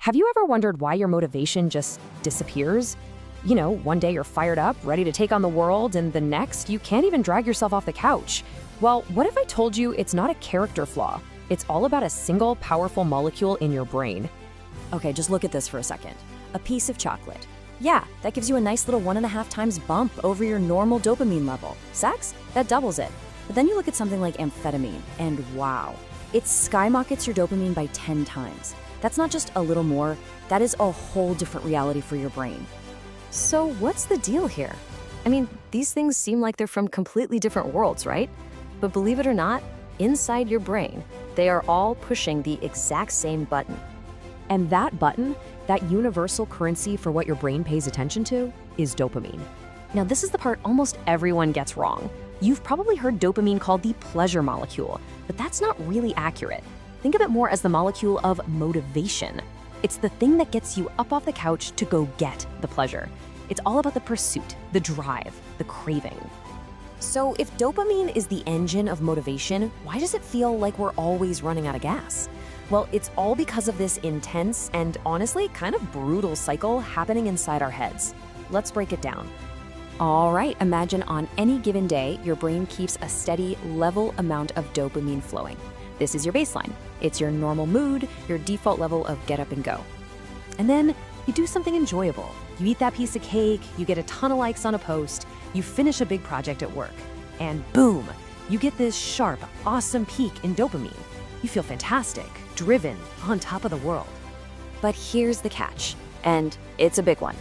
Have you ever wondered why your motivation just disappears? One day you're fired up, ready to take on the world, and the next, you can't even drag yourself off the couch. Well, what if I told you it's not a character flaw? It's all about a single powerful molecule in your brain. Okay, just look at this for a second. A piece of chocolate. Yeah, that gives you a nice little 1.5 times bump over your normal dopamine level. Sex? That doubles it. But then you look at something like amphetamine, and wow, it skyrockets your dopamine by 10 times. That's not just a little more, that is a whole different reality for your brain. So what's the deal here? I mean, these things seem like they're from completely different worlds, right? But believe it or not, inside your brain, they are all pushing the exact same button. And that button, that universal currency for what your brain pays attention to, is dopamine. Now, this is the part almost everyone gets wrong. You've probably heard dopamine called the pleasure molecule, but that's not really accurate. Think of it more as the molecule of motivation. It's the thing that gets you up off the couch to go get the pleasure. It's all about the pursuit, the drive, the craving. So if dopamine is the engine of motivation, why does it feel like we're always running out of gas? Well, it's all because of this intense and honestly kind of brutal cycle happening inside our heads. Let's break it down. All right, imagine on any given day, your brain keeps a steady, level amount of dopamine flowing. This is your baseline. It's your normal mood, your default level of get up and go. And then you do something enjoyable. You eat that piece of cake, you get a ton of likes on a post, you finish a big project at work, and boom, you get this sharp, awesome peak in dopamine. You feel fantastic, driven, on top of the world. But here's the catch, and it's a big one.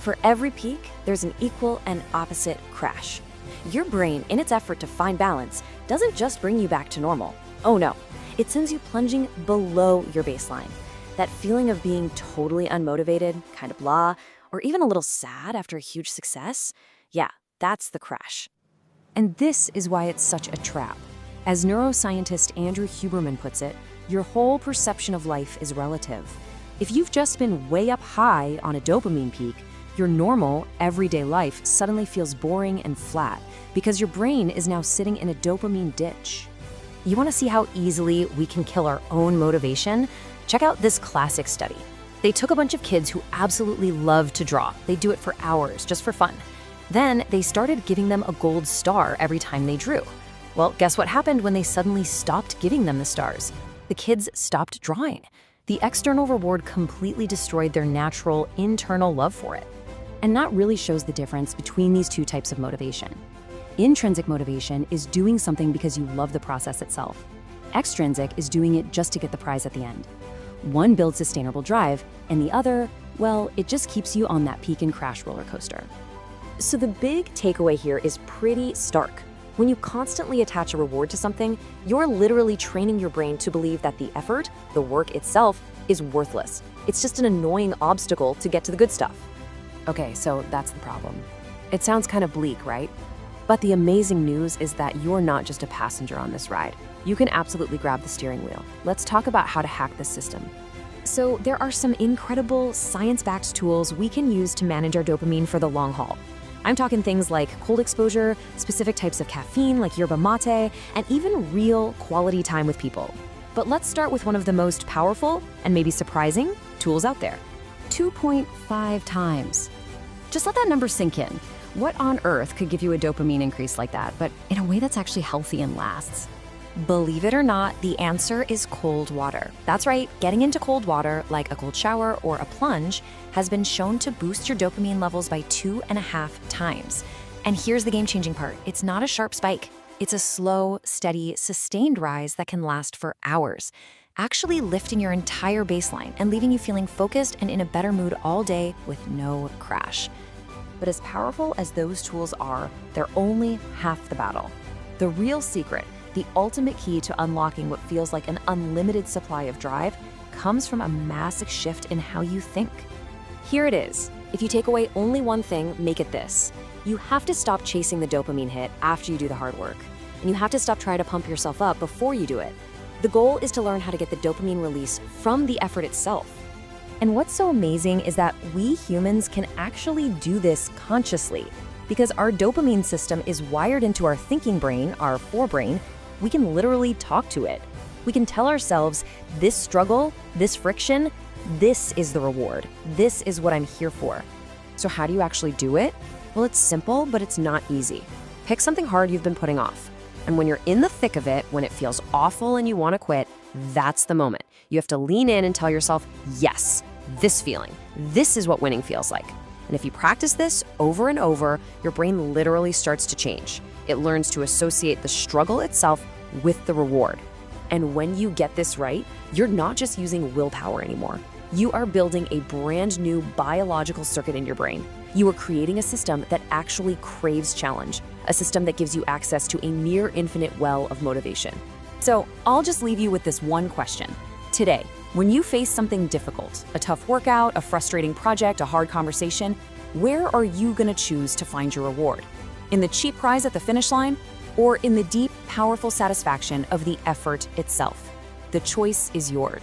For every peak, there's an equal and opposite crash. Your brain, in its effort to find balance, doesn't just bring you back to normal. Oh no, it sends you plunging below your baseline. That feeling of being totally unmotivated, kind of blah, or even a little sad after a huge success, yeah, that's the crash. And this is why it's such a trap. As neuroscientist Andrew Huberman puts it, your whole perception of life is relative. If you've just been way up high on a dopamine peak, your normal, everyday life suddenly feels boring and flat because your brain is now sitting in a dopamine ditch. You want to see how easily we can kill our own motivation? Check out this classic study. They took a bunch of kids who absolutely love to draw. They do it for hours, just for fun. Then they started giving them a gold star every time they drew. Well, guess what happened when they suddenly stopped giving them the stars? The kids stopped drawing. The external reward completely destroyed their natural, internal love for it. And that really shows the difference between these two types of motivation. Intrinsic motivation is doing something because you love the process itself. Extrinsic is doing it just to get the prize at the end. One builds sustainable drive, and the other, well, it just keeps you on that peak and crash roller coaster. So the big takeaway here is pretty stark. When you constantly attach a reward to something, you're literally training your brain to believe that the effort, the work itself, is worthless. It's just an annoying obstacle to get to the good stuff. Okay, so that's the problem. It sounds kind of bleak, right? But the amazing news is that you're not just a passenger on this ride. You can absolutely grab the steering wheel. Let's talk about how to hack this system. So there are some incredible science-backed tools we can use to manage our dopamine for the long haul. I'm talking things like cold exposure, specific types of caffeine like yerba mate, and even real quality time with people. But let's start with one of the most powerful and maybe surprising tools out there. 2.5 times. Just let that number sink in. What on earth could give you a dopamine increase like that, but in a way that's actually healthy and lasts? Believe it or not, the answer is cold water. That's right, getting into cold water, like a cold shower or a plunge, has been shown to boost your dopamine levels by 2.5 times. And here's the game-changing part. It's not a sharp spike. It's a slow, steady, sustained rise that can last for hours, actually lifting your entire baseline and leaving you feeling focused and in a better mood all day with no crash. But as powerful as those tools are, they're only half the battle. The real secret, the ultimate key to unlocking what feels like an unlimited supply of drive, comes from a massive shift in how you think. Here it is. If you take away only one thing, make it this. You have to stop chasing the dopamine hit after you do the hard work. And you have to stop trying to pump yourself up before you do it. The goal is to learn how to get the dopamine release from the effort itself. And what's so amazing is that we humans can actually do this consciously. Because our dopamine system is wired into our thinking brain, our forebrain, we can literally talk to it. We can tell ourselves, this struggle, this friction, This is the reward. This is what I'm here for. So how do you actually do it? Well, it's simple, but it's not easy. Pick something hard you've been putting off. And when you're in the thick of it, when it feels awful and you want to quit, that's the moment. You have to lean in and tell yourself, yes, this feeling. This is what winning feels like. And if you practice this over and over, your brain literally starts to change. It learns to associate the struggle itself with the reward. And when you get this right, you're not just using willpower anymore. You are building a brand new biological circuit in your brain. You are creating a system that actually craves challenge, a system that gives you access to a near infinite well of motivation. So I'll just leave you with this one question. Today, when you face something difficult, a tough workout, a frustrating project, a hard conversation, where are you going to choose to find your reward? In the cheap prize at the finish line, or in the deep, powerful satisfaction of the effort itself? The choice is yours.